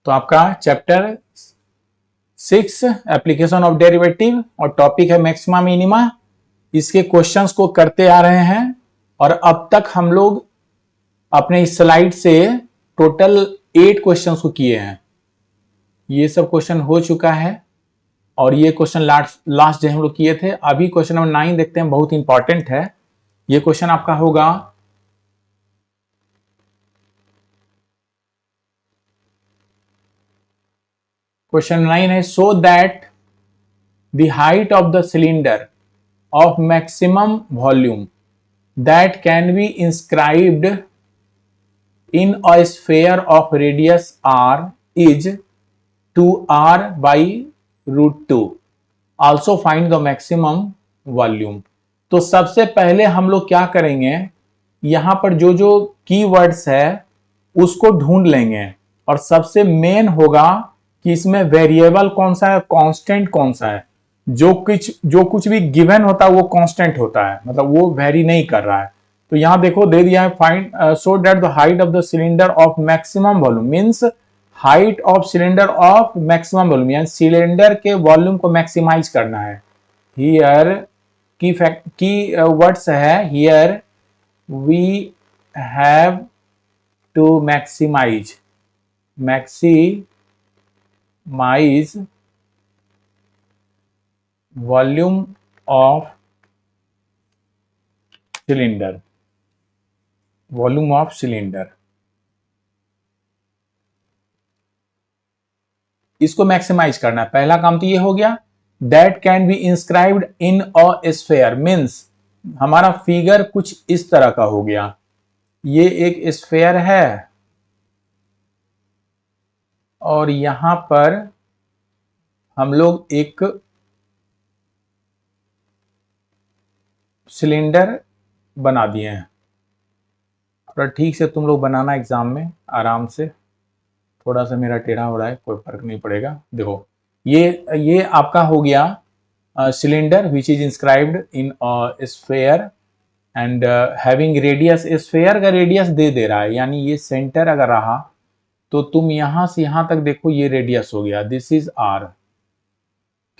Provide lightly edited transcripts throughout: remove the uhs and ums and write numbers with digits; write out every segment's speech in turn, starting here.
तो आपका chapter 6 application of derivative और टॉपिक है मैक्सिमा मिनिमा। इसके क्वेश्चंस को करते आ रहे हैं और अब तक हम लोग अपने इस स्लाइड से टोटल 8 क्वेश्चंस को किए हैं। ये सब क्वेश्चन हो चुका है और ये क्वेश्चन लास्ट डे हम लोग किए थे। अभी क्वेश्चन नंबर 9 देखते हैं, बहुत इंपॉर्टेंट है। ये क्वेश्चन आपका होगा क्वेश्चन 9 है, सो that the height of the cylinder of maximum volume that can be inscribed in a sphere of radius r is 2r by root 2. Also find the maximum volume. तो सबसे पहले हम लोग क्या करेंगे, यहां पर जो जो कीवर्ड्स है उसको ढूंढ लेंगे और सबसे मेन होगा कि इसमें वेरिएबल कौन सा है, कांस्टेंट कौन सा है। जो कुछ भी गिवन होता है वो कांस्टेंट होता है, मतलब वो वेरी नहीं कर रहा है। तो यहां देखो दे दिया है, find so that the height of the cylinder of maximum volume, means height of cylinder of maximum volume, यानी सिलेंडर के वॉल्यूम को मैक्सिमाइज करना है। हियर की वर्ड्स है, here we have to maximise volume of cylinder, volume of cylinder, इसको maximise करना है। पहला काम तो ये हो गया। That can be inscribed in a sphere, means हमारा फिगर कुछ इस तरह का हो गया। ये एक स्फीयर है और यहां पर हम लोग एक सिलेंडर बना दिए हैं। थोड़ा ठीक से तुम लोग बनाना एग्जाम में आराम से। थोड़ा सा मेरा टेढ़ा हो रहा है, कोई फर्क नहीं पड़ेगा। देखो ये आपका हो गया cylinder which is inscribed in sphere and having radius. Sphere का रेडियस दे रहा है, यानी ये सेंटर अगर रहा तो तुम यहां से यहां तक देखो ये रेडियस हो गया, this is R,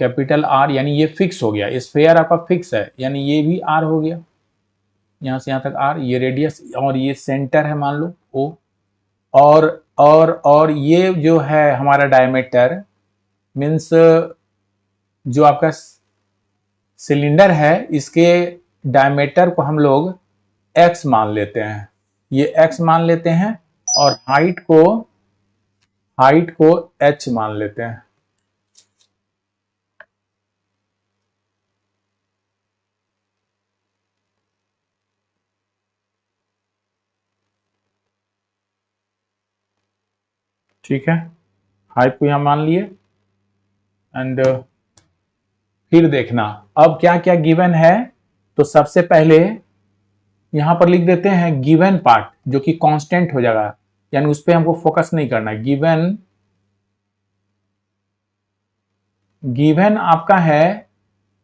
capital R, यानी ये फिक्स हो गया। स्फीयर आपका फिक्स है यानी ये भी आर हो गया, यहां से यहां तक आर, ये रेडियस और ये सेंटर है मान लो ओ। और ये जो है हमारा डायमीटर, मीन्स जो आपका सिलेंडर है इसके डायमीटर को हम लोग x मान लेते हैं, ये x मान लेते हैं और हाइट को h मान लेते हैं। ठीक है, हाइट को यहां मान लिए एंड फिर देखना अब क्या क्या गिवन है। तो सबसे पहले यहां पर लिख देते हैं गिवन पार्ट जो कि कांस्टेंट हो जाएगा, यानी उस पर हमको फोकस नहीं करना है। गिवन आपका है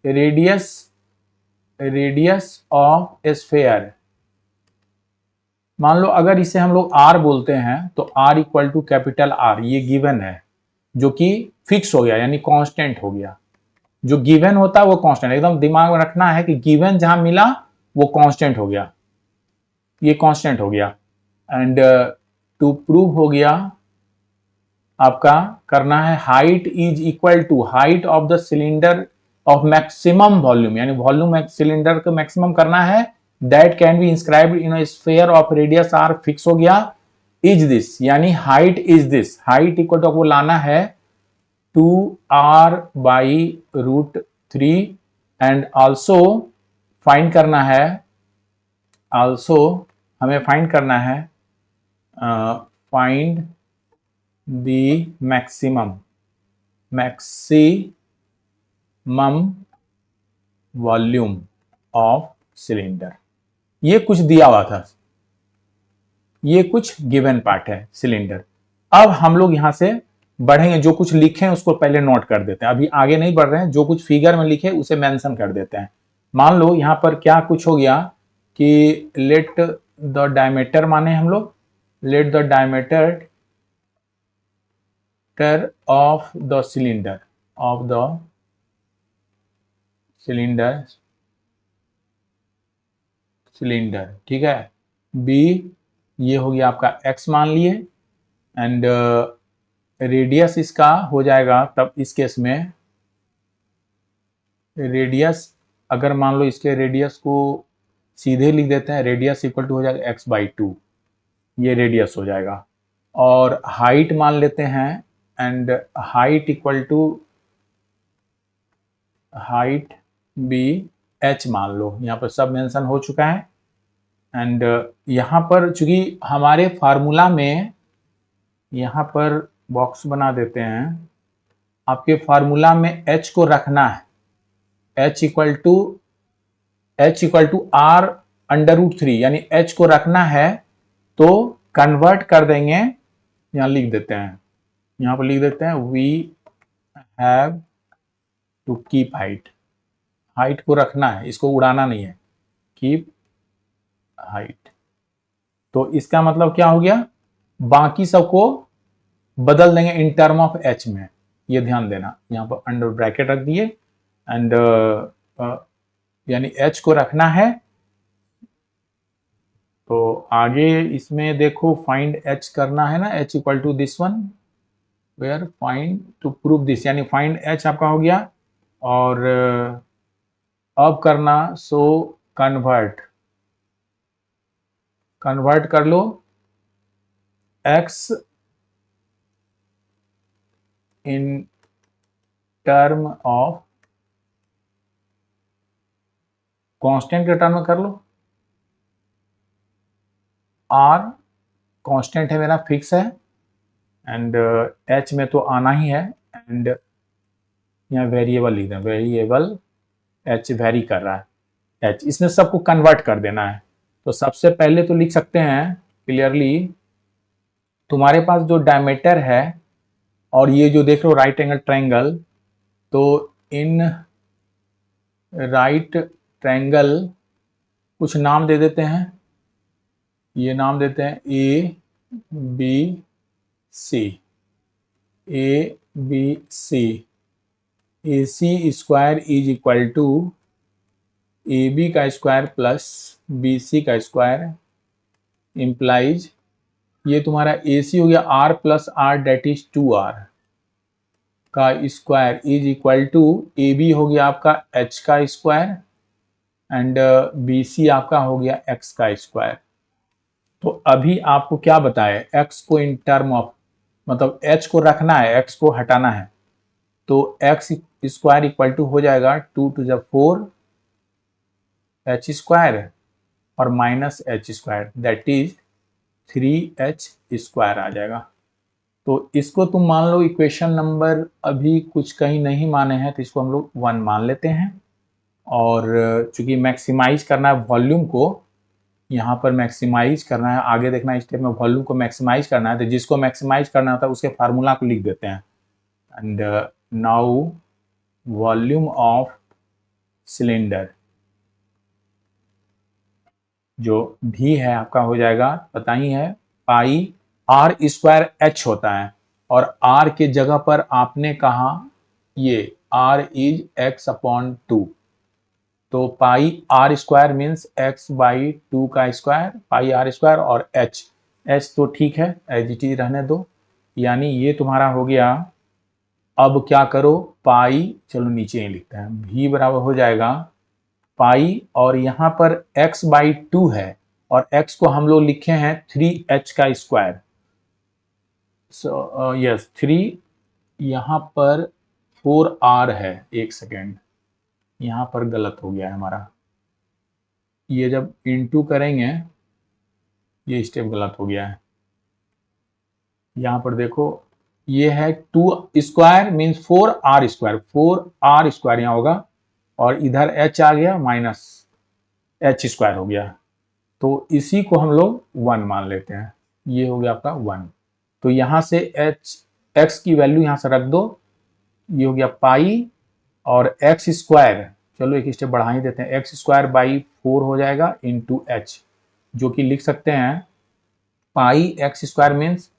रेडियस ऑफ स्फीयर। मान लो अगर इसे हम लोग r बोलते हैं तो r equal to capital R, ये गिवन है जो कि फिक्स हो गया यानी कांस्टेंट हो गया। जो गिवन होता है वो कांस्टेंट, एकदम दिमाग में रखना है कि गिवन जहां मिला वो कांस्टेंट हो गया, ये कांस्टेंट हो गया। एंड टू प्रूव हो गया आपका करना है height is equal to height of the cylinder of maximum volume, यानी वॉल्यूम सिलेंडर को मैक्सिमम करना है। That can be inscribed in a sphere of radius R, fix हो गया। इज दिस, यानी height is this, height equal to आपको लाना है 2r by root 3 and also find करना है, हमें फाइंड करना है find the maximum volume of cylinder. ये कुछ दिया हुआ था, ये कुछ गिवन पार्ट है सिलेंडर। अब हम लोग यहां से बढ़ेंगे, जो कुछ लिखे हैं उसको पहले नोट कर देते हैं, अभी आगे नहीं बढ़ रहे हैं। जो कुछ फिगर में लिखे उसे मेंशन कर देते हैं। मान लो यहां पर क्या कुछ हो गया कि लेट द डायमीटर माने हम लोग, let the diameter of the cylinder cylinder, ठीक है। बी, ये हो गया आपका x मान लिए, एंड रेडियस इसका हो जाएगा, तब इस केस में रेडियस, अगर मान लो इसके रेडियस को सीधे लिख देते हैं, रेडियस इक्वल टू हो जाएगा x/2, ये रेडियस हो जाएगा। और हाइट मान लेते हैं, and height equal to height भी h मान लो, यहाँ पर सब मेंशन हो चुका है। एंड यहाँ पर चूंकि हमारे फार्मूला में, यहाँ पर बॉक्स बना देते हैं, आपके फार्मूला में h को रखना है, h इक्वल टू r/√3, यानी h को रखना है, तो कन्वर्ट कर देंगे, यहाँ लिख देते हैं, यहाँ पर लिख देते हैं we have to keep height को रखना है, इसको उड़ाना नहीं है, कीप हाइट। तो इसका मतलब क्या हो गया, बाकी सबको बदल देंगे इन टर्म ऑफ h में, ये ध्यान देना, यहाँ पर अंडर ब्रैकेट रख दिए, एंड यानी h को रखना है। तो आगे इसमें देखो फाइंड h करना है ना, h equal to this one, where find to prove this, यानी फाइंड h आपका हो गया। और अब करना सो कन्वर्ट कर लो x in term of constant के टर्म में कर लो, r कांस्टेंट है मेरा, फिक्स है, एंड h में तो आना ही है, एंड यहाँ वेरिएबल लिख दें, वेरिएबल h वेरी कर रहा है, h इसमें सबको कन्वर्ट कर देना है। तो सबसे पहले तो लिख सकते हैं क्लियरली, तुम्हारे पास जो डायमीटर है और ये जो देख रहे हो राइट एंगल ट्रायंगल, तो इन राइट ट्रायंगल कुछ नाम दे देते हैं, ये नाम देते हैं A B C, A C square is equal to A B का स्क्वायर प्लस बी सी का स्क्वायर, इम्प्लाइज ये तुम्हारा ए सी हो गया r plus r, that is 2r का square is equal to A B हो गया आपका h का स्क्वायर, एंड बी सी आपका हो गया x का स्क्वायर। तो अभी आपको क्या बताए, x को इन टर्म ऑफ, मतलब h को रखना है, x को हटाना है, तो x स्क्वायर इक्वल टू हो जाएगा 2 टू द 4 h स्क्वायर और minus h square, that is 3h square आ जाएगा। तो इसको तुम मान लो इक्वेशन नंबर, अभी कुछ कहीं नहीं माने हैं तो इसको हम लोग 1 मान लेते हैं। और चूंकि मैक्सिमाइज करना है वॉल्यूम को, यहाँ पर मैक्सिमाइज करना है, आगे देखना स्टेप में वॉल्यूम को मैक्सिमाइज करना है, तो जिसको मैक्सिमाइज करना होता है उसके फार्मूला को लिख देते हैं। And now volume of cylinder जो भी है आपका हो जाएगा, पता ही है, पाई r स्क्वायर h होता है, और r के जगह पर आपने कहा ये r इज x/2, तो पाई r स्क्वायर मीन्स x/2 का स्क्वायर, पाई r स्क्वायर, और h तो ठीक है एज इट इज रहने दो, यानी ये तुम्हारा हो गया। अब क्या करो, पाई, चलो नीचे ही लिखते हैं, v बराबर हो जाएगा पाई, और यहाँ पर x/2 है, और x को हम लोग लिखे हैं 3h का स्क्वायर, सो यस 3, यहाँ पर 4r है, एक सेकेंड यहाँ पर गलत हो गया है हमारा, ये जब इनटू करेंगे ये स्टेप गलत हो गया है, यहाँ पर देखो ये है 2 square means 4r square, 4r square यहाँ होगा, और इधर h आ गया माइनस h स्क्वायर हो गया, तो इसी को हम लोग 1 मान लेते हैं, ये हो गया आपका 1। तो यहाँ से x की वैल्यू यहाँ से रख दो, ये हो गया पाई, और x स्क्वायर, चलो एक स्टेप बढ़ा ही देते हैं, x स्क्वायर बाई 4 हो जाएगा इंटू h, जो कि लिख सकते हैं पाई x स्क्वायर मीन्स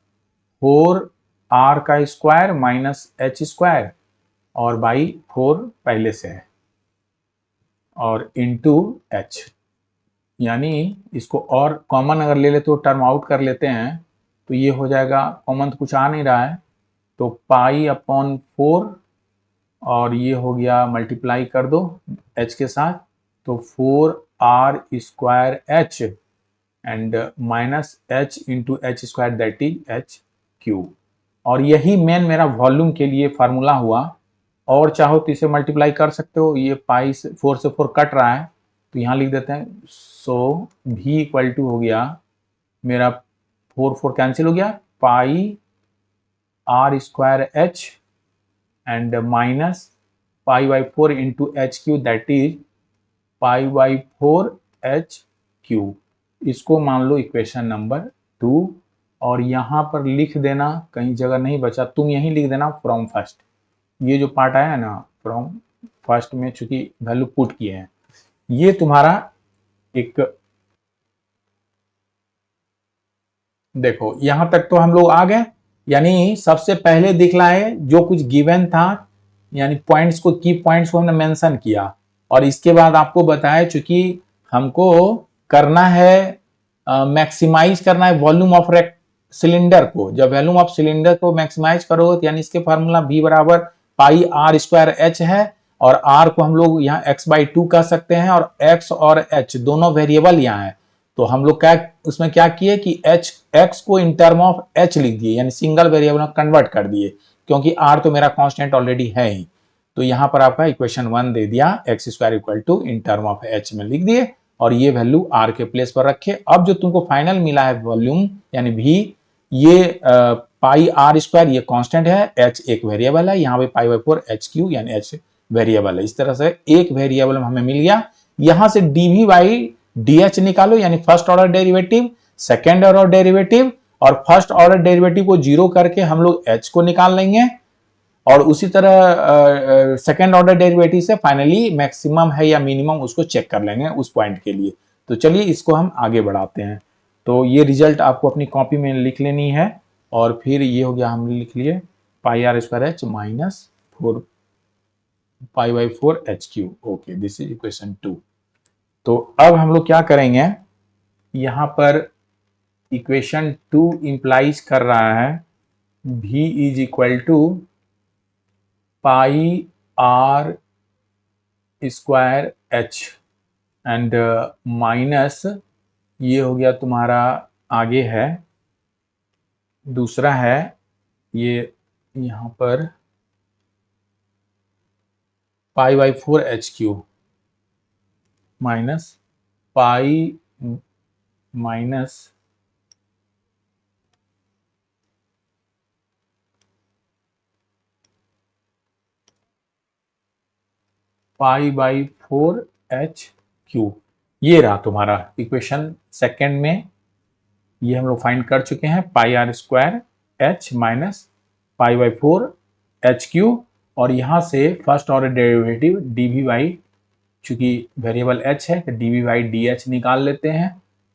4 आर का स्क्वायर माइनस एच स्क्वायर और बाई 4 पहले से है और इंटू एच, यानी इसको और कॉमन अगर ले ले तो टर्म आउट कर लेते हैं तो ये हो जाएगा, कॉमन तो कुछ आ नहीं रहा है, तो पाई अपॉन 4 और ये हो गया मल्टीप्लाई कर दो h के साथ, तो 4r square h and minus H into H square that is H cube. और यही मेन मेरा वॉल्यूम के लिए फार्मूला हुआ। और चाहो तो इसे मल्टीप्लाई कर सकते हो, ये पाई से 4 से 4 कट रहा है तो यहाँ लिख देते हैं। सो v इक्वल टू हो गया मेरा 4 4 कैंसिल हो गया, pi r square h and minus pi by 4 into h cube that is pi by 4 h cube. इसको मान लो इक्वेशन नंबर 2 और यहाँ पर लिख देना, कहीं जगह नहीं बचा तुम यहीं लिख देना फ्रॉम फर्स्ट। ये जो पार्ट आया है ना फ्रॉम फर्स्ट में, चूंकि वैल्यू पुट किए हैं, ये तुम्हारा एक, देखो यहां तक तो हम लोग आ गए, यानी सबसे पहले दिखलाए जो कुछ गिवन था, यानी पॉइंट्स को, की पॉइंट्स को हमने मेंशन किया और इसके बाद आपको बताया चूंकि हमको करना है मैक्सिमाइज करना है वॉल्यूम ऑफ सिलेंडर को। जब वॉल्यूम ऑफ सिलेंडर को मैक्सिमाइज करोगे तो यानी इसके फार्मूला v बराबर पाई आर स्क्वायर एच है और r को हम लोग यहाँ x बाई 2 कह सकते हैं और x और h दोनों वेरिएबल यहाँ है। तो हम लोग क्या उसमें क्या किए कि x को इन टर्म ऑफ h लिख दिए, यानी सिंगल वेरिएबल में कन्वर्ट कर दिए, क्योंकि r तो मेरा कांस्टेंट ऑलरेडी है ही। तो यहाँ पर आपका इक्वेशन 1 दे दिया, x square equal to in term of h में लिख दिए और ये वैल्यू r के प्लेस पर रखे। अब जो तुमको फाइनल मिला है वॉल्यूम यानी v, ये पाई आर स्क्वायर ये कांस्टेंट है, h एक वेरिएबल है, यहाँ पे पाई बाई 4 एच क्यू यानी h वेरिएबल है। इस तरह से एक वेरिएबल हमें मिल गया। यहां से dv बाई dh निकालो, यानी first order derivative, second order derivative और फर्स्ट ऑर्डर डेरिवेटिव को जीरो करके हम लोग h को निकाल लेंगे और उसी तरह सेकेंड ऑर्डर डेरिवेटिव से फाइनली मैक्सिमम है या मिनिमम उसको चेक कर लेंगे उस पॉइंट के लिए। तो चलिए इसको हम आगे बढ़ाते हैं। तो ये रिजल्ट आपको अपनी कॉपी में लिख लेनी है और फिर ये हो गया, हमने लिख लिए pi r square h minus 4 pi by 4 h cube. Okay, this is equation 2। तो अब हम लोग क्या करेंगे, यहां पर इक्वेशन 2 इंप्लाइज कर रहा है v is equal to pi r square h and minus, ये हो गया तुम्हारा, आगे है दूसरा है ये यहां पर पाई by 4 h Q minus pi minus pi by 4 h Q. ये रहा तुम्हारा इक्वेशन सेकेंड में, ये हम लोग फाइंड कर चुके हैं, pi r square h minus pi by 4 h cube. और यहां से first order derivative d v by, चूंकि वेरिएबल एच है तो d v by d h निकाल लेते हैं।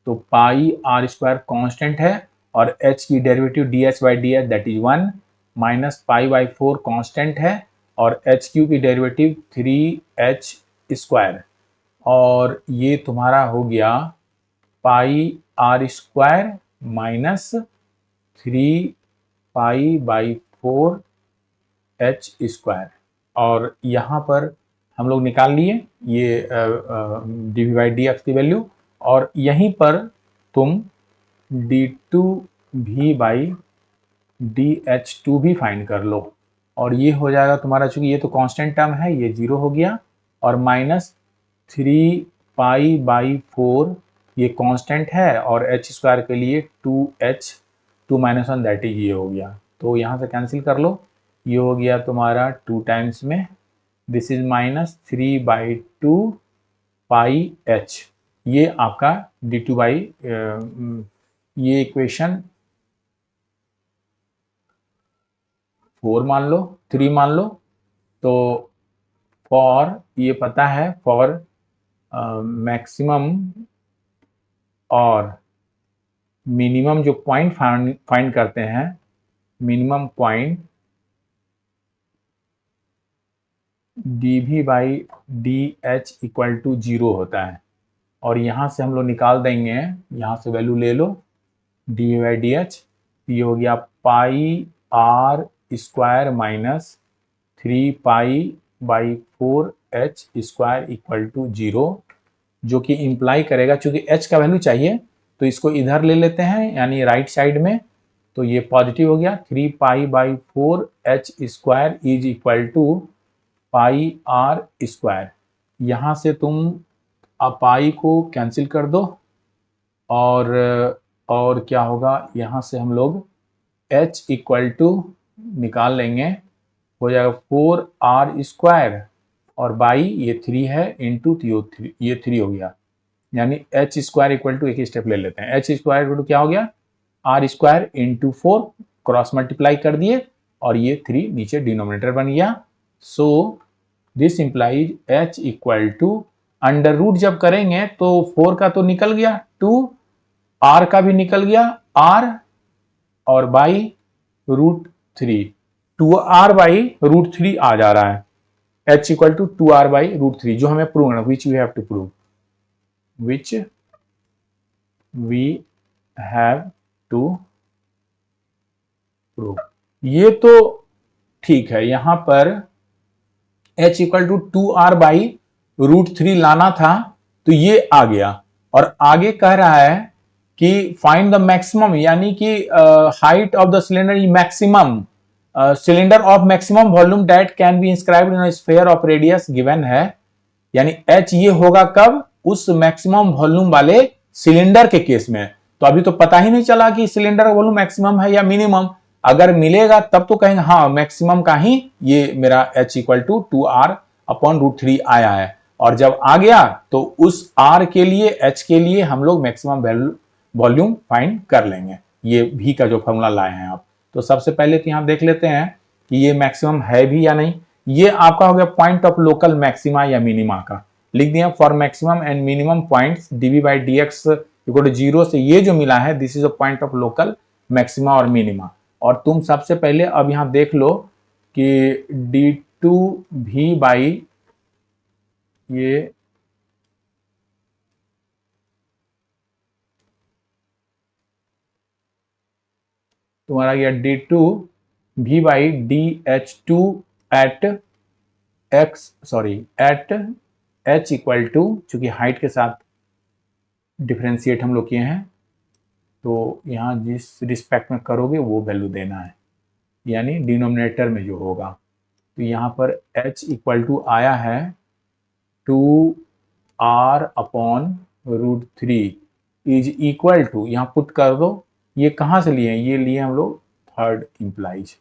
तो पाई आर स्क्वायर कॉन्स्टेंट है और एच की derivative d h by d h that is 1 minus pi by 4 constant है और एच क्यू की डेरिवेटिव 3h स्क्वायर, और ये तुम्हारा हो गया pi r square minus 3 pi by 4 h square. और यहाँ पर हम लोग निकाल लिए ये d v by d x की वैल्यू, और यहीं पर तुम डी टू भी बाई डी एच टू भी फाइंड कर लो और ये हो जाएगा तुम्हारा, चूंकि ये तो कांस्टेंट टर्म है ये जीरो हो गया, और माइनस 3 पाई बाई 4 ये कांस्टेंट है और एच स्क्वायर के लिए 2h 2 माइनस 1 दैट इज ये हो गया। तो यहाँ से कैंसिल कर लो, ये हो गया तुम्हारा 2 टाइम्स में, this is minus 3 by 2 pi h। ये आपका डी टू बाई, ये इक्वेशन 4 मान लो, 3 मान लो। तो फॉर, ये पता है फॉर मैक्सिमम और मिनिमम जो पॉइंट फाइंड करते हैं minimum point dV by d h equal to 0 होता है। और यहाँ से हम लोग निकाल देंगे, यहाँ से वैल्यू ले लो डी बाई डी एच, ये हो गया pi r square minus 3 pi by 4 h square equal to 0, जो कि इंप्लाई करेगा, चूंकि एच का वैल्यू चाहिए तो इसको इधर ले लेते हैं यानी राइट साइड में, तो ये पॉजिटिव हो गया 3 pi by 4 h square is equal to pi r square. यहाँ से तुम पाई को कैंसिल कर दो और क्या होगा, यहाँ से हम लोग h इक्वल टू निकाल लेंगे, हो जाएगा 4r स्क्वायर और बाई ये 3 है इंटू ये 3 हो गया, यानी h स्क्वायर इक्वल टू, एक स्टेप ले लेते हैं, h स्क्वायर इक्वल टू क्या हो गया r square into 4, cross multiply कर दिए और ये 3 नीचे डिनोमिनेटर बन गया। So this implies h equal to under root जब करेंगे तो 4 का तो निकल गया 2, r का भी निकल गया r और by root 3, 2r by root 3 आ जा रहा है, h equal to 2r by root 3, जो हमें प्रूव करना, which we have to prove, which we have to prove. ये तो ठीक है, यहां पर h equal to 2r by root 3 लाना था तो ये आ गया, और आगे कह रहा है कि फाइंड द मैक्सिमम, यानी कि height of the cylinder maximum cylinder of maximum volume that can be inscribed in sphere of radius given है, यानी h ये होगा कब, उस मैक्सिमम वॉल्यूम वाले सिलेंडर के केस में। तो अभी तो पता ही नहीं चला कि सिलेंडर का वॉल्यूम मैक्सिमम है या मिनिमम, अगर मिलेगा तब तो कहेंगे हाँ मैक्सिमम का ही ये मेरा h equal to 2r upon root 3 आया है, और जब आ गया तो उस r के लिए, h के लिए हम लोग मैक्सिमम वॉल्यूम फाइंड कर लेंगे, ये v का जो फॉर्मूला लाए हैं आप। तो सबसे पहले तो यहां देख लेते हैं कि ये मैक्सिमम है भी या नहीं। ये आपका हो गया पॉइंट ऑफ लोकल मैक्सिमा या मिनिमा का, लिख दिया for maximum and minimum points dv by d x equal to 0 से ये जो मिला है this is a point of local maxima और मिनिमा। और तुम सबसे पहले अब यहां देख लो कि d2v बाई ये तुम्हारा गया d2v by d h two at at h equal to, चूंकि हाइट के साथ डिफ्रेंशिएट हम लोग किए हैं तो यहाँ जिस रिस्पेक्ट में करोगे वो वैल्यू देना है, यानी डिनोमिनेटर में जो होगा। तो यहाँ पर h इक्वल टू आया है 2r upon root 3 is equal to, यहाँ पुट कर दो, ये कहाँ से लिए हैं, ये लिए हम लोग थर्ड इंप्लाइज,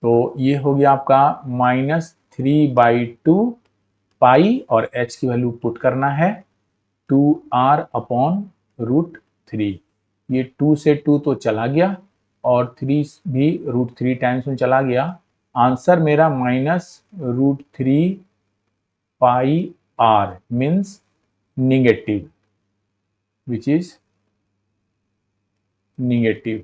तो ये हो गया आपका -3/2 पाई और h की वैल्यू पुट करना है 2r अपॉन रूट 3, ये 2 से 2 तो चला गया और 3 भी रूट 3 टाइम्स में चला गया, आंसर मेरा -√3 पाई r means negative, which is negative,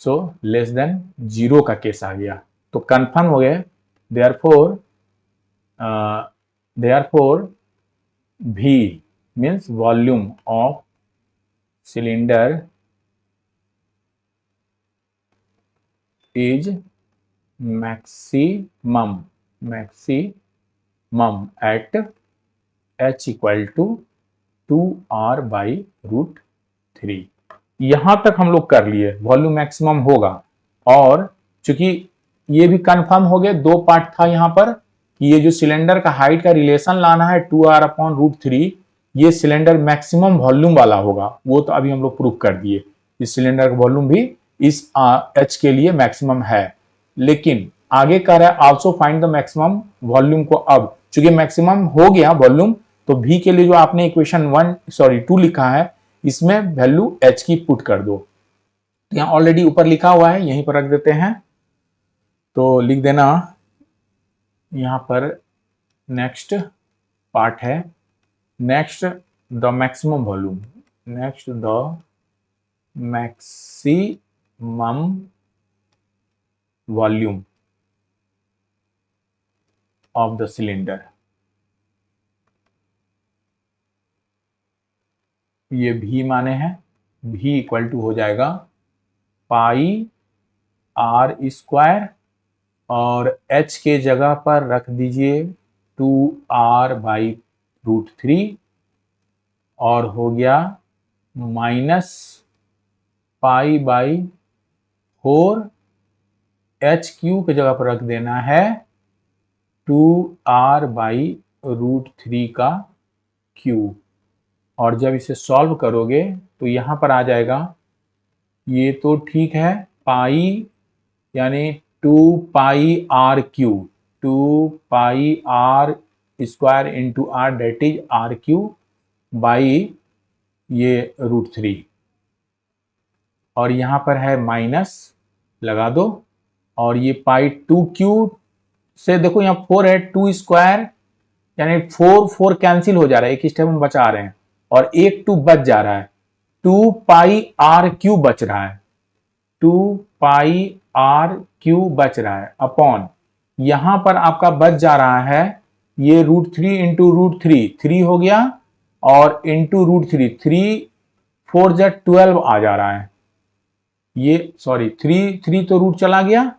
so less than 0 का केस आ गया, तो कंफर्म हो गए। Therefore V means volume of cylinder is maximum at h equal to 2r by root 3। यहां तक हम लोग कर लिए, वॉल्यूम मैक्सिमम होगा, और चूंकि ये भी कंफर्म हो गया, दो पार्ट था यहां पर कि ये जो सिलेंडर का हाइट का रिलेशन लाना है 2r अपॉन रूट 3, ये सिलेंडर मैक्सिमम वॉल्यूम वाला होगा, वो तो अभी हम लोग प्रूव कर दिए, इस सिलेंडर का वॉल्यूम भी इस h के लिए मैक्सिमम है। लेकिन आगे कह रहा है also find the maximum volume को, अब चूंकि मैक्सिमम हो गया वॉल्यूम तो v के लिए जो आपने इक्वेशन 2 लिखा है इसमें वैल्यू h की पुट कर दो, तो यहां ऑलरेडी ऊपर लिखा हुआ है यहीं पर रख देते हैं, तो लिख देना यहां पर नेक्स्ट पार्ट है, next the maximum volume, next the maximum volume of the cylinder. ये V माने हैं, V इक्वल टू हो जाएगा पाई आर स्क्वायर और H के जगह पर रख दीजिए 2r/√3 और हो गया माइनस π/4, HQ के जगह पर रख देना है 2r/√3 का क्यूब। और जब इसे सॉल्व करोगे तो यहाँ पर आ जाएगा, ये तो ठीक है, पाई यानी 2πr3, 2πr² into r that is r³ by ये √3 और यहाँ पर है माइनस लगा दो और ये π2³ से देखो यहाँ 4 है, 2 स्क्वायर यानी 4 कैंसिल हो जा रहा है, एक स्टेप में बचा रहे हैं और एक 2 बच जा रहा है, 2πr³ बच रहा है, 2πr³ बच रहा है अपॉन यहां पर आपका बच जा रहा है ये √3 इंटू √3, 3 हो गया और इंटू √3, 3 4 जा 12 आ जा रहा है, ये सॉरी 3 तो रूट चला गया,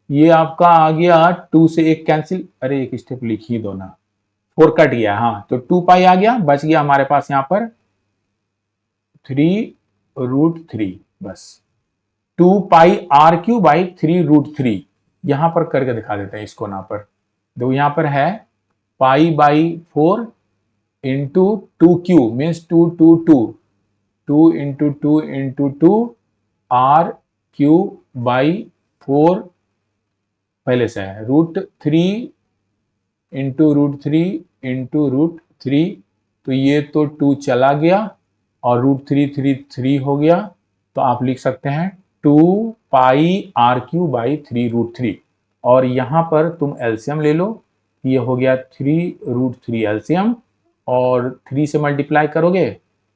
ये आपका आ गया 2 से 1 कैंसिल, अरे एक स्टेप लिख ही दो ना, 4 कट गया, हाँ तो 2π आ गया, बच गया हमारे पास यहाँ पर 3√3, बस 2πr³/3√3 यहां पर करके दिखा देते हैं इसको। ना पर दो यहाँ पर है π/4 इंटू 2³ मीन्स 2 इंटू 2 r³/4 पहले से है √3 इंटू √3 तो ये तो 2 चला गया और √3 हो गया, तो आप लिख सकते हैं 2πr³/3√3 और यहां पर तुम एलसीएम ले लो, ये हो गया 3√3 एलसीएम और 3 से मल्टीप्लाई करोगे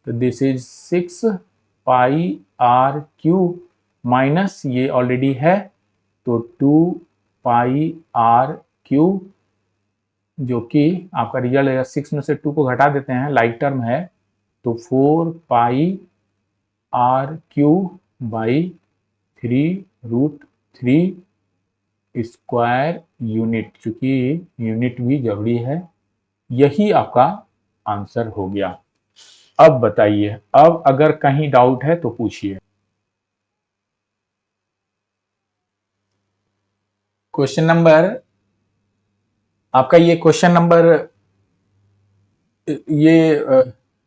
तो दिस इज 6πr³ माइनस ये ऑलरेडी है तो 2πr³ जो कि आपका रिजल्ट है 6 में से 2 को घटा देते हैं, लाइक टर्म है तो 4πr³/3√3 स्क्वायर यूनिट, चूंकि यूनिट भी जरूरी है। यही आपका आंसर हो गया। अब बताइए, अब अगर कहीं डाउट है तो पूछिए। क्वेश्चन नंबर आपका ये क्वेश्चन नंबर ये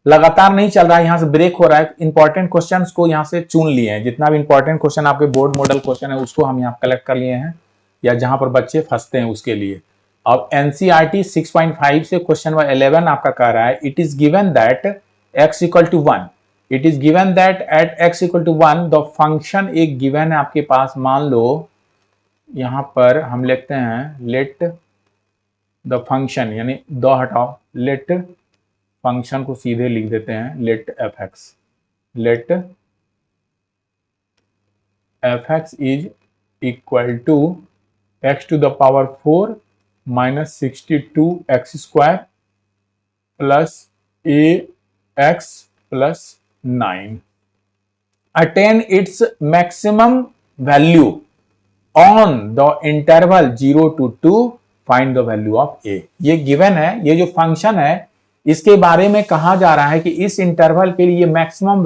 लगातार नहीं चल रहा है, यहां से ब्रेक हो रहा है। इंपॉर्टेंट क्वेश्चंस को यहां से चुन लिए हैं, जितना भी इंपॉर्टेंट क्वेश्चन आपके बोर्ड मॉडल क्वेश्चन है उसको हम यहां कलेक्ट कर लिए हैं, या जहां पर बच्चे फंसते हैं उसके लिए। अब एनसीईआरटी 6.5 से क्वेश्चन नंबर 11 आपका कह रहा है, it is given that x equal to 1, it is given that at x equal to 1 the function एक गिवन है आपके पास। मान लो यहां पर हम लिखते हैं लेट द फंक्शन, यानी द हटाओ, लेट फंक्शन को सीधे लिख देते हैं let fx is equal to x to the power 4 minus 62x² plus ax plus 9 attain its maximum value on the interval 0 to 2 find the value of a। ये given है, ये जो फंक्शन है इसके बारे में कहा जा रहा है कि इस इंटरवल के लिए मैक्सिमम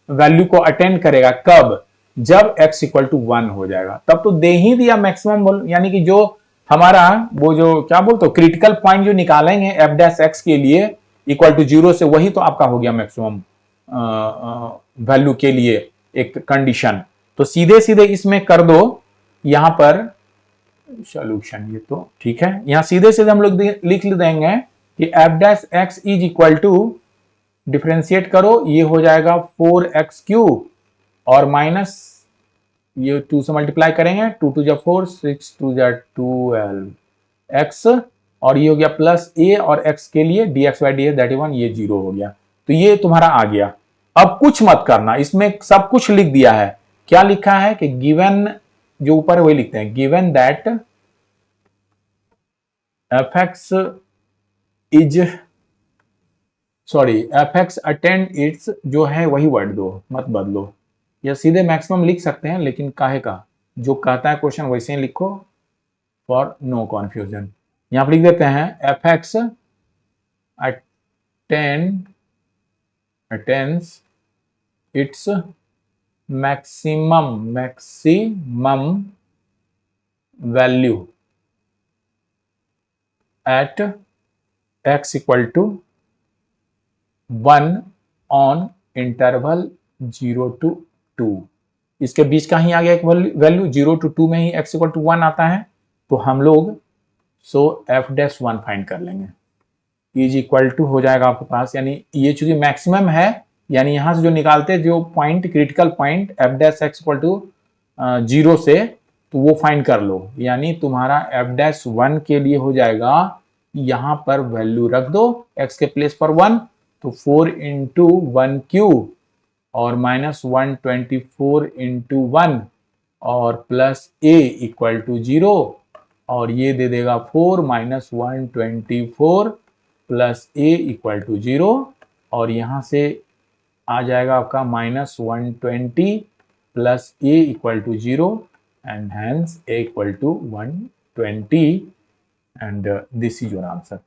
वैल्यू को अटेंड करेगा कब, जब x इक्वल टू 1 हो जाएगा, तब तो दे ही दिया मैक्सिमम, यानी कि जो हमारा वो जो क्या बोलते हो क्रिटिकल पॉइंट जो निकालेंगे f' के लिए इक्वल टू 0 से, वही तो आपका हो गया मैक्सिमम वैल्यू के लिए एक कंडीशन। तो सीधे सीधे इसमें कर दो यहां पर सॉल्यूशन, ये तो ठीक है, यहां सीधे सीधे हम लोग लिख देंगे कि f' is equal to, differentiate करो, ये हो जाएगा 4x³ और माइनस ये 2 से मल्टीप्लाई करेंगे, 2 2 जा 4, 6 2 जा 12 x और ये हो गया प्लस a और x के लिए dx/dx दैट इज 1, ये 0 हो गया। तो ये तुम्हारा आ गया। अब कुछ मत करना, इसमें सब कुछ लिख दिया है, क्या लिखा है कि गिवन, जो ऊपर है वही लिखते हैं, given that F x is, sorry F x attend it's, जो है वही वर्ड दो, मत बदलो, या सीधे मैक्सिमम लिख सकते हैं, लेकिन काहे का, जो कहता है क्वेश्चन वैसे ही लिखो फॉर नो कॉन्फ्यूजन। यहां पर लिख देते हैं f x attains its maximum value at x equal to 1 on interval 0 to 2। इसके बीच का ही आ गया एक वैल्यू, 0 to 2 में ही x इक्वल टू 1 आता है, तो हम लोग f'1 फाइंड कर लेंगे, इज इक्वल टू हो जाएगा आपके पास, यानी ये चूंकि मैक्सिमम है, यानी यहां से जो निकालते जो point, critical point f'(x equal to 0 से, तो वो फाइंड कर लो, यानी तुम्हारा f'1 के लिए हो जाएगा, यहां पर वैल्यू रख दो x के प्लेस पर 1, तो 4 इंटू 1 क्यूब और -124 इंटू 1 और प्लस a इक्वल टू 0, और ये दे देगा 4 -124 प्लस a इक्वल टू 0, और यहां से आ जाएगा आपका -120 plus a equal to 0 and hence a equal to 120 and this is your answer.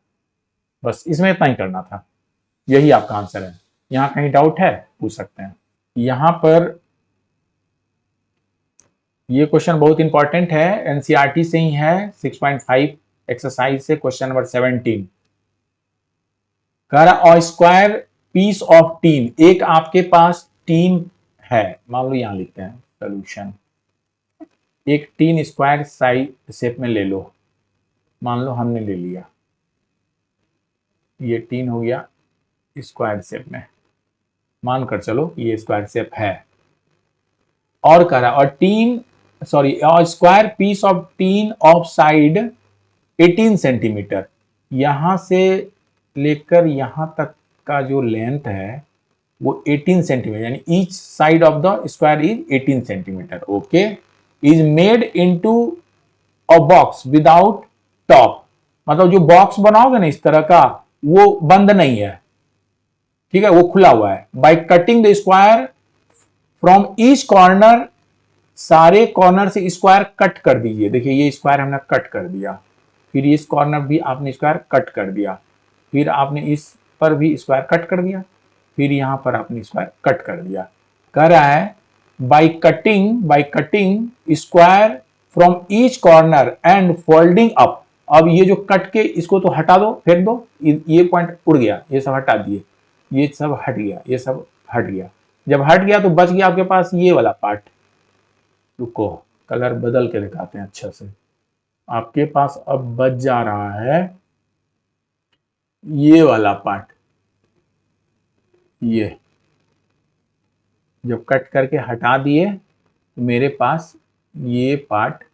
बस इसमें इतना ही करना था, यही आपका आंसर है। यहां कहीं डाउट है पूछ सकते हैं। यहां पर ये क्वेश्चन बहुत इंपॉर्टेंट है, एनसीईआरटी से ही है, 6.5 एक्सरसाइज से क्वेश्चन नंबर 17। कह रहा a square piece of tin, एक आपके पास टीन है, मान लो यहां लिखते हैं सोल्यूशन, एक टीन स्क्वायर साइज शेप में ले लो, मान लो हमने ले लिया, ये टीन हो गया स्क्वायर शेप में, मानकर चलो ये स्क्वायर शेप है, और कह रहा और tin sorry square piece of tin of side 18 centimetre, यहां से लेकर यहां तक का जो लेंथ है वो 18 सेंटीमीटर, यानी each side of the square is 18 centimetre, okay, is made into a box without top, मतलब जो बॉक्स बनाओगे ना इस तरह का, वो बंद नहीं है, ठीक है, वो खुला हुआ है। Bye cutting the square from each corner, सारे कॉर्नर से स्क्वायर कट कर दीजिए, देखिए ये स्क्वायर हमने कट कर दिया, फिर इस कॉर्नर भी आपने स्क्वायर कट कर दिया, फिर आपने इस पर भी स्क्वायर कट कर दिया, फिर यहां पर आपने स्क्वायर कट कर दिया। कह रहा है by cutting square from each corner and folding up, अब ये जो कट के इसको तो हटा दो, फेंक दो, ये पॉइंट उड़ गया, ये सब हटा दिए, ये सब हट गया, ये सब हट गया, जब हट गया तो बच गया आपके पास ये वाला पार्ट, रुको कलर बदल के दिखाते हैं अच्छा से, आपके पास अब बच जा रहा है ये वाला पार्ट, ये जब कट करके हटा दिए तो मेरे पास ये पार्ट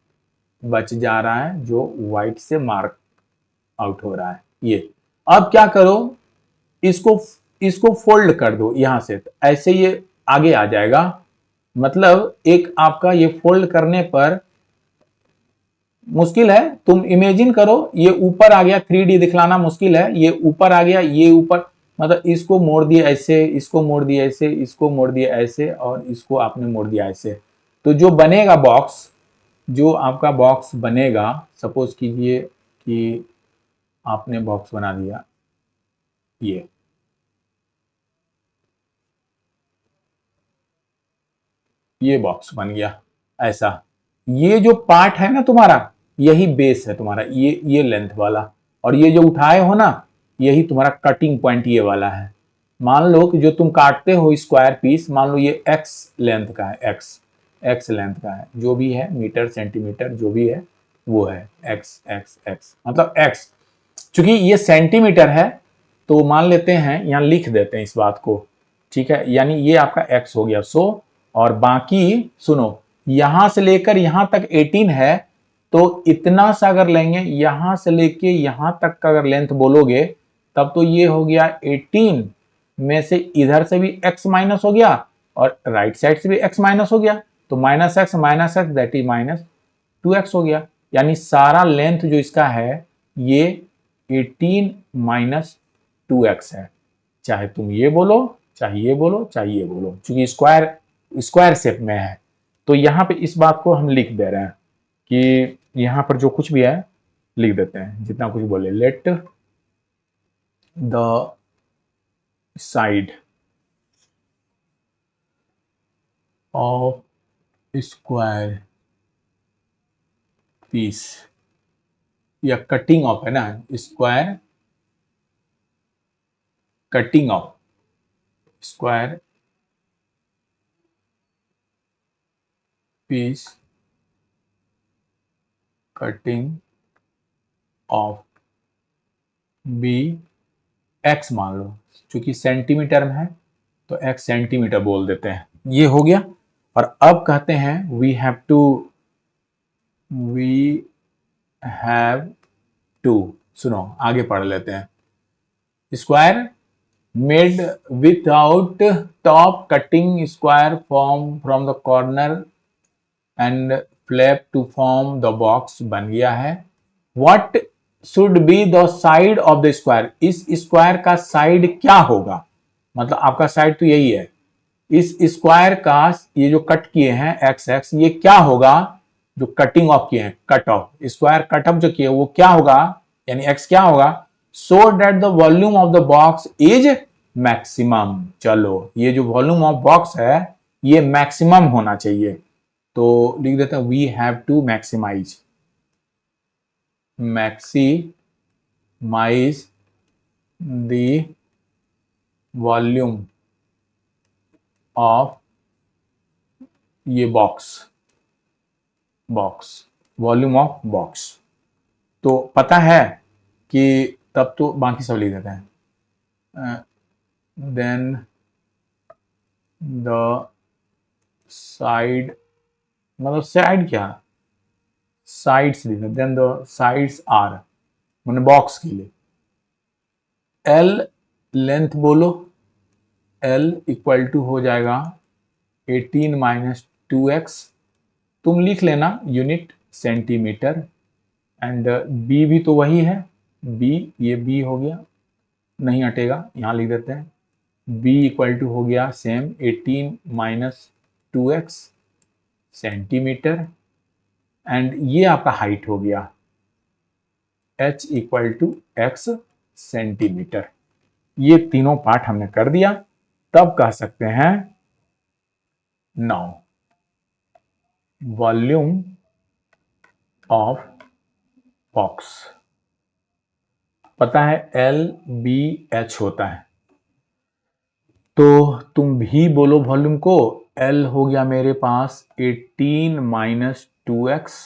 बच जा रहा है जो व्हाइट से मार्क आउट हो रहा है, ये अब क्या करो, इसको फोल्ड कर दो यहां से, तो ऐसे ये आगे आ जाएगा, मतलब एक आपका ये फोल्ड करने पर मुश्किल है, तुम इमेजिन करो ये ऊपर आ गया, 3D दिखलाना मुश्किल है, ये ऊपर आ गया, ये ऊपर, मतलब इसको मोड़ दिया ऐसे, इसको मोड़ दिया ऐसे, इसको मोड़ दिया ऐसे, और इसको आपने मोड़ दिया ऐसे, तो जो बनेगा बॉक्स, जो आपका बॉक्स बनेगा, सपोज कीजिए कि आपने बॉक्स बना दिया, ये बॉक्स बन गया ऐसा, ये जो पार्ट है ना तुम्हारा, यही बेस है तुम्हारा, ये लेंथ वाला, और ये जो उठाए हो ना, यही तुम्हारा कटिंग पॉइंट ये वाला है। मान लो कि जो तुम काटते हो स्क्वायर पीस, मान लो ये x लेंथ का है, x लेंथ का है, जो भी है मीटर सेंटीमीटर जो भी है वो है x, मतलब x, चूंकि ये सेंटीमीटर है तो मान लेते हैं, यहां लिख देते हैं इस बात को, ठीक है, यानी ये आपका x हो गया, सो और बाकी सुनो, यहां से लेकर यहां तक 18 है, तो इतना सा अगर लेंगे, यहां से लेके यहां तक का अगर लेंथ बोलोगे, तब तो ये हो गया 18 में से इधर से भी x माइनस हो गया और राइट साइड से भी x माइनस हो गया, तो -x दैट इज -2x हो गया, यानी सारा लेंथ जो इसका है ये 18 - 2x है। चाहे तुम ये बोलो, चाहे ये बोलो, चाहे ये बोलो, क्योंकि स्क्वायर स्क्वायर शेप में है। तो यहां पे इस बात को हम लिख दे रहे हैं कि यहां पर जो कुछ भी है लिख देते हैं, जितना कुछ बोले। Let the side of square piece, या कटिंग ऑफ है ना, square cutting off square piece cutting off be x मान लो, क्योंकि सेंटीमीटर में है तो एक्स सेंटीमीटर बोल देते हैं। ये हो गया। और अब कहते हैं वी हैव टू, सुनो आगे पढ़ लेते हैं। Square made without top cutting square from the corner and flap to form the box बन गया है। What should be the side of the square, इस स्क्वायर का साइड क्या होगा, मतलब आपका साइड तो यही है, इस स्क्वायर का ये जो कट किए हैं एक्स एक्स, ये क्या होगा, जो कटिंग ऑफ किए हैं, cut off square cut off जो किए वो क्या होगा, यानी एक्स क्या होगा, सो that the volume of the box is maximum. चलो ये जो वॉल्यूम ऑफ बॉक्स है ये मैक्सिमम होना चाहिए, तो लिख देते हैं we have to maximize the volume of ये बॉक्स वॉल्यूम ऑफ बॉक्स। तो पता है कि तब तो बाकी सब लिख देते हैं। देन द साइड, मतलब साइड क्या, साइड्स लिख देन द साइड्स आर, मैंने बॉक्स के लिए एल लेंथ बोलो, एल इक्वल टू हो जाएगा 18 - 2x, तुम लिख लेना यूनिट सेंटीमीटर, एंड बी भी तो वही है, बी ये बी हो गया, नहीं हटेगा, यहां लिख देते हैं b इक्वल टू हो गया सेम 18 - 2x सेंटीमीटर, एंड ये आपका हाइट हो गया h equal to x centimetre. ये तीनों पार्ट हमने कर दिया, तब कह सकते हैं नाउ वॉल्यूम ऑफ बॉक्स, पता है L B H होता है, तो तुम भी बोलो वॉल्यूम को, L हो गया मेरे पास 18 - 2x,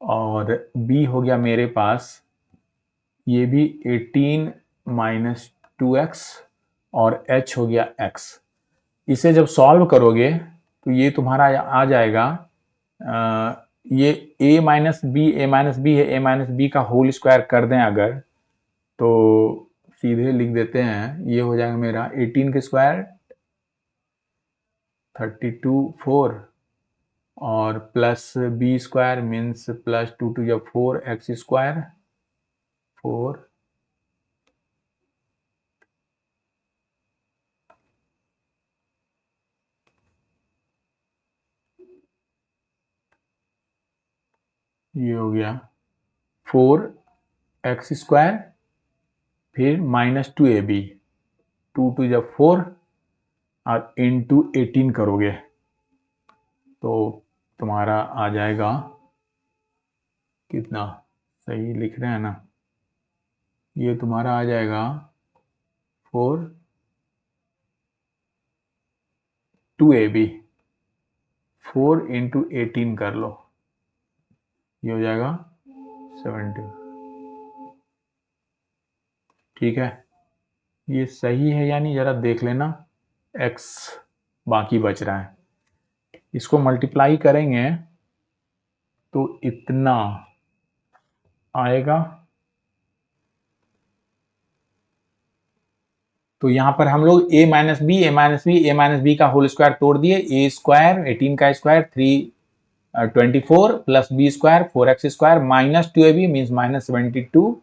और B हो गया मेरे पास ये भी 18 - 2x, और H हो गया x। इसे जब सॉल्व करोगे तो ये तुम्हारा आ जाएगा, ये a - b है, a - b का होल स्क्वायर कर दें अगर, तो सीधे लिख देते हैं, ये हो जाएगा मेरा 18 के स्क्वायर 32 4, और plus B square means plus 2 two जब 4 एक्स स्क्वायर 4, ये हो गया 4x स्क्वायर, फिर -2ab, 2 टू जब 4 और इंटू 18 करोगे तो तुम्हारा आ जाएगा कितना, सही लिख रहे हैं ना, ये तुम्हारा आ जाएगा 4 2ab, 4 इंटू 18 कर लो, ये हो जाएगा 70। ठीक है, ये सही है यानी जरा देख लेना, x बाकी बच रहा है, इसको मल्टीप्लाई करेंगे तो इतना आएगा, तो यहाँ पर हम लोग a माइनस बी का होल स्क्वायर तोड़ दिए, a स्क्वायर 18 का square 324 plus B square 4x square minus 2ab means minus 72,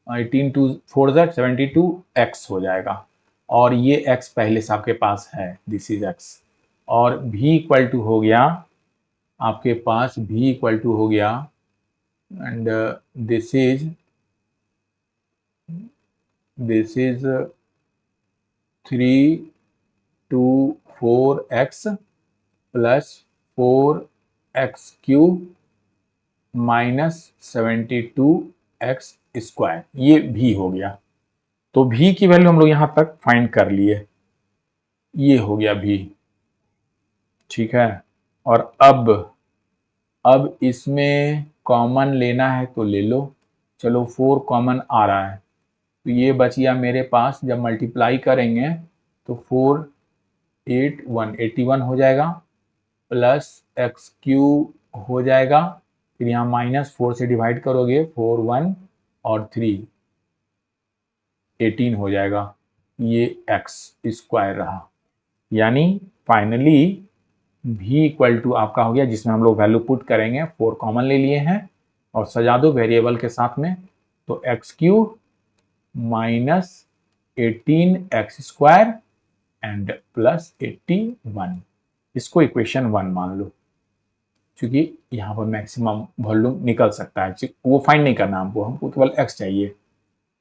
18 two 4 72 x हो जाएगा। और ये x पहले से आपके पास है, दिस इज x। और v इक्वल टू हो गया आपके पास, v इक्वल टू हो गया and this is 324x plus 4x cube minus 72x square, ये v हो गया। तो v की वैल्यू हम लोग यहां तक फाइंड कर लिए, ये हो गया v, ठीक है। और अब इसमें कॉमन लेना है तो ले लो, चलो 4 कॉमन आ रहा है तो ये बच गया मेरे पास, जब मल्टीप्लाई करेंगे तो 4 8 1 81 हो जाएगा प्लस एक्स क्यूब हो जाएगा, फिर यहाँ माइनस 4 से डिवाइड करोगे 4 1 और 3 18 हो जाएगा, ये एक्स स्क्वायर रहा। यानी फाइनली v इक्वल टू आपका हो गया, जिसमें हम लोग वैल्यू पुट करेंगे, 4 कॉमन ले लिए हैं और सजा दो वेरिएबल के साथ में, तो x cube minus 18x square and plus 81, इसको इक्वेशन 1 मान लो, क्योंकि यहाँ पर मैक्सिमम वॉल्यूम निकल सकता है, वो फाइंड नहीं करना हमको केवल x चाहिए।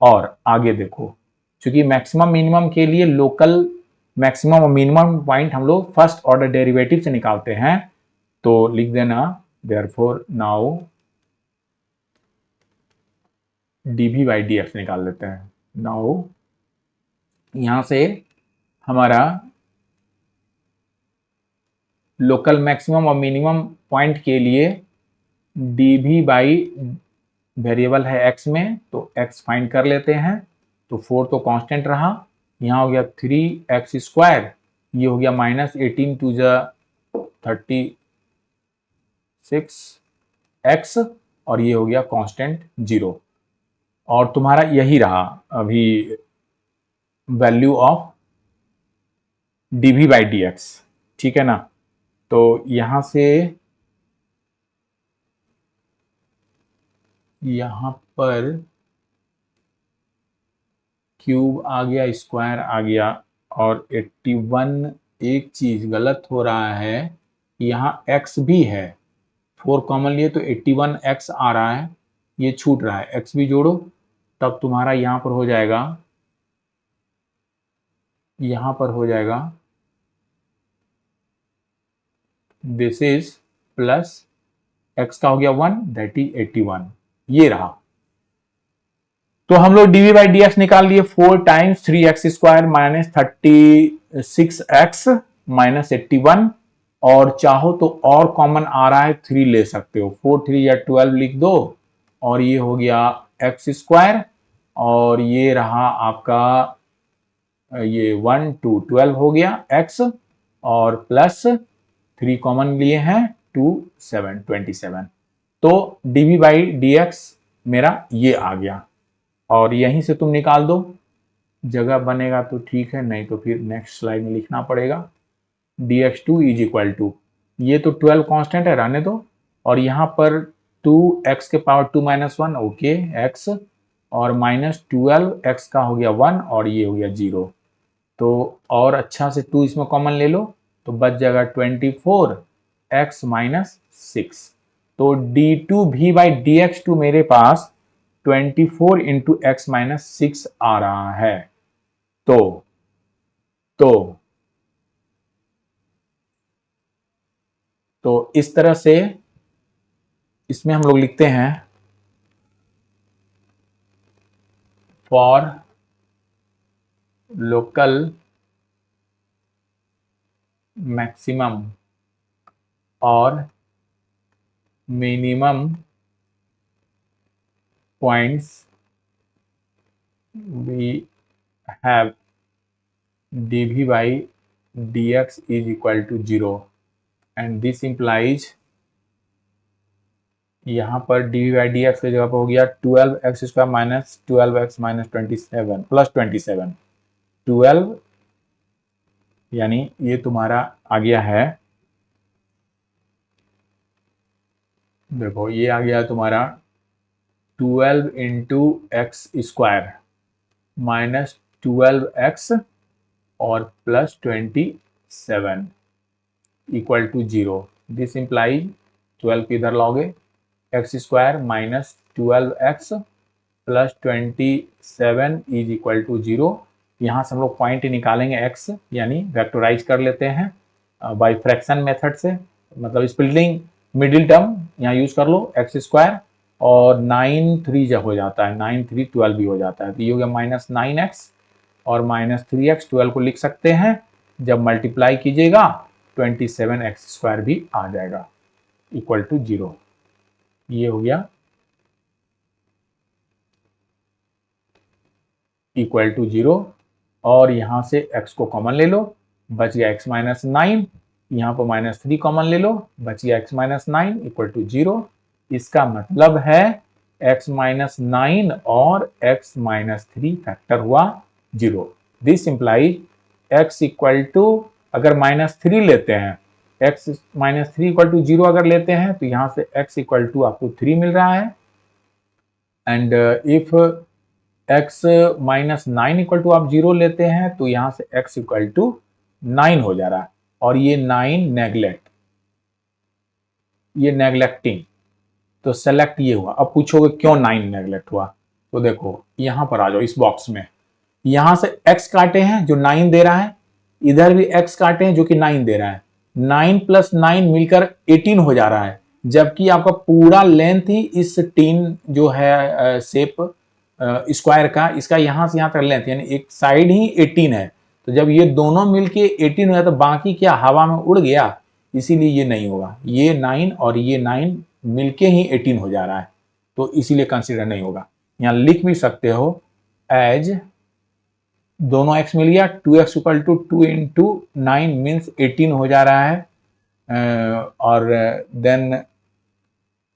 और आगे देखो, क्योंकि मैक्सिमम मिनिमम के लिए लोकल मैक्सिमम और मिनिमम पॉइंट हम लोग फर्स्ट ऑर्डर डेरिवेटिव से निकालते हैं, तो लिख देना therefore now dv by dx निकाल लेते हैं। नाउ यहां से हमारा लोकल मैक्सिमम और मिनिमम पॉइंट के लिए dv बाई वेरिएबल है x में, तो x फाइंड कर लेते हैं, तो 4 तो कांस्टेंट रहा, यहाँ हो गया 3x स्क्वायर, ये हो गया माइनस 18 टू जा 36x और ये हो गया कांस्टेंट 0। और तुम्हारा यही रहा अभी value of dv by dx, ठीक है ना। तो यहां से यहां पर क्यूब आ गया, स्क्वायर आ गया, और 81, एक चीज गलत हो रहा है, यहाँ x भी है, 4 कॉमन लिए तो 81x आ रहा है, ये छूट रहा है, x भी जोड़ो तब तुम्हारा यहाँ पर हो जाएगा, यहाँ पर हो जाएगा दिस इज प्लस x का हो गया 1 दैट इज 81, ये रहा। तो हम लोग dv बाई dx निकाल लिए, 4 times 3x square minus 36x minus 81, और चाहो तो और कॉमन आ रहा है 3 ले सकते हो, 4 3 या 12 लिख दो, और ये हो गया x स्क्वायर, और ये रहा आपका ये 1 2 12 हो गया x, और प्लस 3 कॉमन लिए हैं 2 7 27, तो dv बाई dx मेरा ये आ गया। और यहीं से तुम निकाल दो, जगह बनेगा तो ठीक है, नहीं तो फिर नेक्स्ट स्लाइड में लिखना पड़ेगा। dx2 इज इक्वल टू, ये तो 12 कांस्टेंट है, रहने दो, और यहाँ पर 2x के पावर 2 माइनस 1 ओके x, और माइनस 12x का हो गया 1 और ये हो गया 0, तो और अच्छा से 2 इसमें कॉमन ले लो तो बच जाएगा 24x माइनस 6, तो d2v बाई dx2 मेरे पास 24 इंटू एक्स माइनस 6 आ रहा है। तो इस तरह से इसमें हम लोग लिखते हैं फॉर लोकल मैक्सिमम और minimum points we have dv by dx is equal to 0 and this implies यहाँ पर dv by dx की जगह पर हो गया 12x square minus 12x minus 27 plus 27, 12, यानी ये तुम्हारा आ गया है, देखो ये आ गया तुम्हारा 12 into x square minus 12x और plus 27 equal to 0। This implies 12 को इधर लाओगे, x square minus 12x plus 27 is equal to 0। यहाँ से हम लोग पॉइंट निकालेंगे x, यानी वेक्टोराइज कर लेते हैं बाई फ्रैक्शन मेथड से, मतलब स्प्लिटिंग मिडिल टर्म यहाँ यूज कर लो, एक्स स्क्वायर और 9 3 जब हो जाता है, 9 3 12 भी हो जाता है, तो ये हो गया माइनस 9x और माइनस 3x, 12 को लिख सकते हैं, जब मल्टीप्लाई कीजिएगा 27x स्क्वायर भी आ जाएगा इक्वल टू 0। ये हो गया इक्वल टू 0 और यहां से x को कॉमन ले लो, बच गया x माइनस 9, यहाँ पर माइनस 3 कॉमन ले लो, बच गया x माइनस 9 इक्वल टू 0। इसका मतलब है x माइनस 9 और x माइनस 3 फैक्टर हुआ 0। This implies x equal to, अगर माइनस 3 लेते हैं, x माइनस 3 इक्वल टू 0 अगर लेते हैं तो यहाँ से x इक्वल टू आपको 3 मिल रहा है, and if x minus 9 equal to आप 0 लेते हैं तो यहाँ से x इक्वल टू 9 हो जा रहा है, और ये 9 नेग्लेक्ट, ये नेग्लेक्टिंग, तो सेलेक्ट ये हुआ। अब पूछोगे क्यों 9 नेग्लेक्ट हुआ, तो देखो यहां पर आ जाओ इस बॉक्स में, यहां से x काटे हैं जो 9 दे रहा है, इधर भी x काटे हैं जो कि 9 दे रहा है, 9 प्लस 9 मिलकर 18 हो जा रहा है, जबकि आपका पूरा लेंथ ही इस टीन जो है शेप स्क्वायर का, इसका यहां से यहां तक लेंथ, यानी एक साइड ही 18 है, तो जब ये दोनों मिलके 18 हो जाए तो बाकी क्या हवा में उड़ गया, इसीलिए ये नहीं होगा, ये 9 और ये 9 मिलके ही 18 हो जा रहा है, तो इसीलिए कंसीडर नहीं होगा। यहां लिख भी सकते हो एज, दोनों x मिल गया, 2x equal to 2 into 9 means 18 हो जा रहा है, और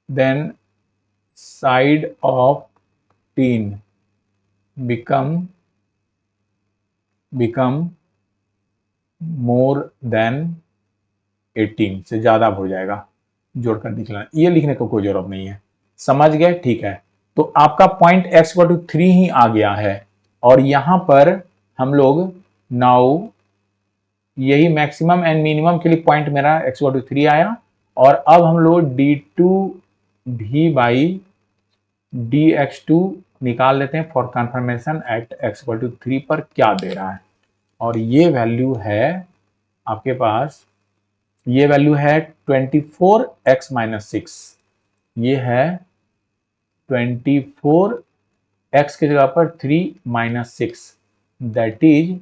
then side of tin become more than 18, से ज्यादा हो जाएगा, जोड़कर दिखलाना, ये लिखने को कोई जरूरत नहीं है, समझ गए, ठीक है। तो आपका पॉइंट x इक्वल टू 3 ही आ गया है, और यहां पर हम लोग नाउ यही मैक्सिमम एंड मिनिमम के लिए पॉइंट मेरा x इक्वल टू 3 आया, और अब हम लोग d2 v बाई dx2 निकाल लेते हैं for confirmation at x equal to 3 पर क्या दे रहा है, और ये वैल्यू है आपके पास, ये वैल्यू है 24x माइनस 6, ये है 24x की जगह पर 3 माइनस 6, दैट इज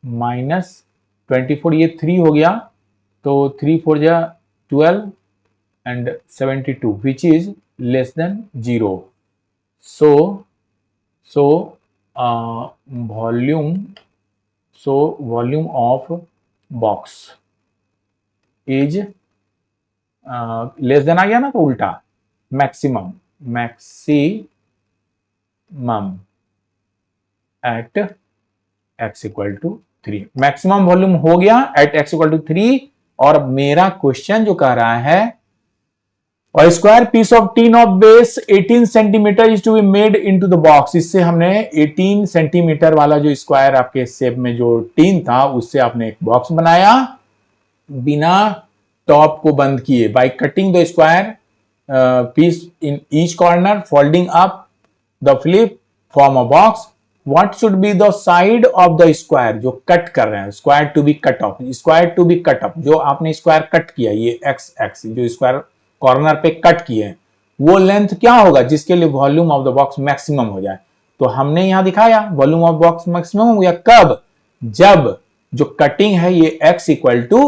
माइनस 24, ये 3 हो गया, तो 3 4 जा 12 and 72 which is less than 0। So volume of box is less than आ गया ना, तो उल्टा maximum at x equal to 3, maximum volume हो गया एट x इक्वल टू 3, और मेरा क्वेश्चन जो कह रहा है और square piece of tin of base 18 centimetre is to be made into the box, इससे हमने 18 सेंटीमीटर वाला जो स्क्वायर आपके शेप में जो टीन था उससे आपने एक बॉक्स बनाया बिना टॉप को बंद किए, by cutting the square piece in each corner, folding up the flip form a box. What should be the side of the square, जो कट कर रहे हैं, square to be cut off, square to be cut off, जो आपने square cut किया, ये x x जो square corner पे कट किए, वो लेंथ क्या होगा जिसके लिए volume of the box maximum हो जाए, तो हमने यहां दिखाया वॉल्यूम ऑफ बॉक्स मैक्सिमम हो गया कब, जब जो कटिंग है ये x इक्वल टू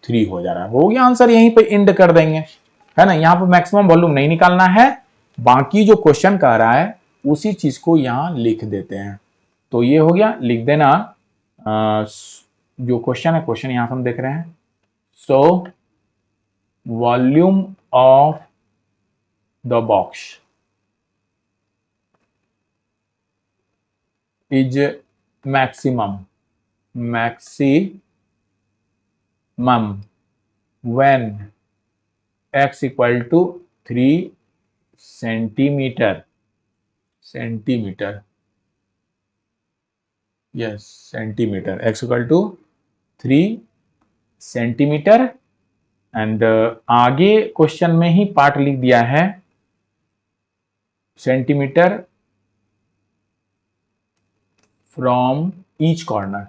3 हो जा रहा है, हो गया आंसर, यहीं पे एंड कर देंगे, है ना, यहां पर मैक्सिमम वॉल्यूम नहीं निकालना है, बाकी जो क्वेश्चन कह रहा है उसी चीज को यहां लिख देते हैं, तो ये हो गया, लिख देना जो क्वेश्चन है, क्वेश्चन यहां से हम देख रहे हैं, सो volume of the box is maximum maximum when x equal to 3 centimeter yes centimeter x equal to 3 centimetre and आगे क्वेश्चन में ही पार्ट लिख दिया है centimetre from each corner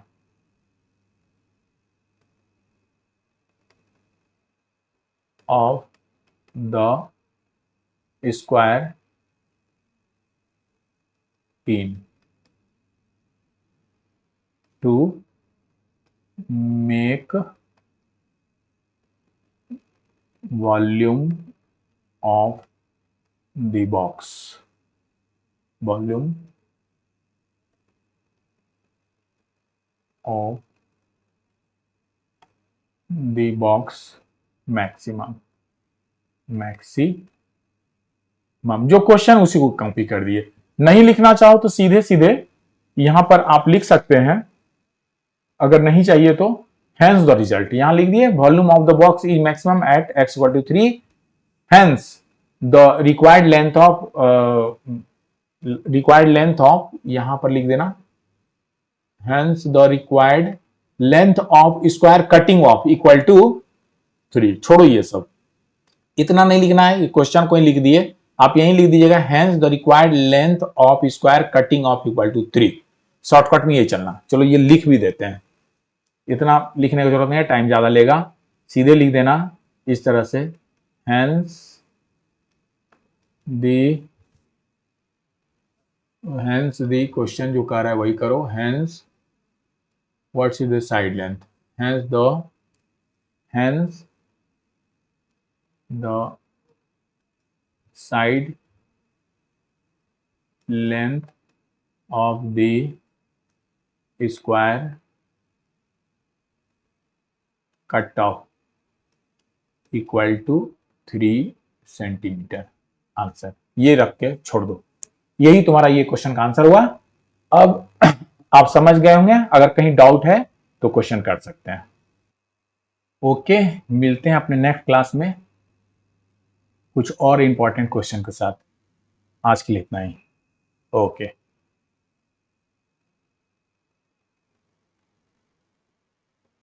of the square pin to make volume of the box volume of the box maximum जो question उसी को copy कर दिए। नहीं लिखना चाहो तो सीधे सीधे यहां पर आप लिख सकते हैं, अगर नहीं चाहिए तो hence the result यहां लिख दिए volume of the box is maximum at x equal to 3 hence the required length of यहां पर लिख देना hence the required length of square cutting off equal to 3। छोड़ो ये सब, इतना नहीं लिखना है, क्वेश्चन को ही लिख दिए, आप यहीं लिख दीजिएगा hence the required length of square cutting off equal to 3। Shortcut में ये चलना, चलो ये लिख भी देते हैं, इतना लिखने की जरूरत नहीं है, टाइम ज्यादा लेगा, सीधे लिख देना इस तरह से hence the क्वेश्चन जो कह रहा है वही करो hence what is the side length hence the side length of the square cut off equal to 3 centimetre. Answer ये रख के छोड़ दो, यही तुम्हारा ये क्वेश्चन का आंसर हुआ। अब आप समझ गए होंगे, अगर कहीं डाउट है तो क्वेश्चन कर सकते हैं। ओके, मिलते हैं अपने नेक्स्ट क्लास में कुछ और इंपॉर्टेंट क्वेश्चन के साथ। आज के लिए इतना ही। ओके।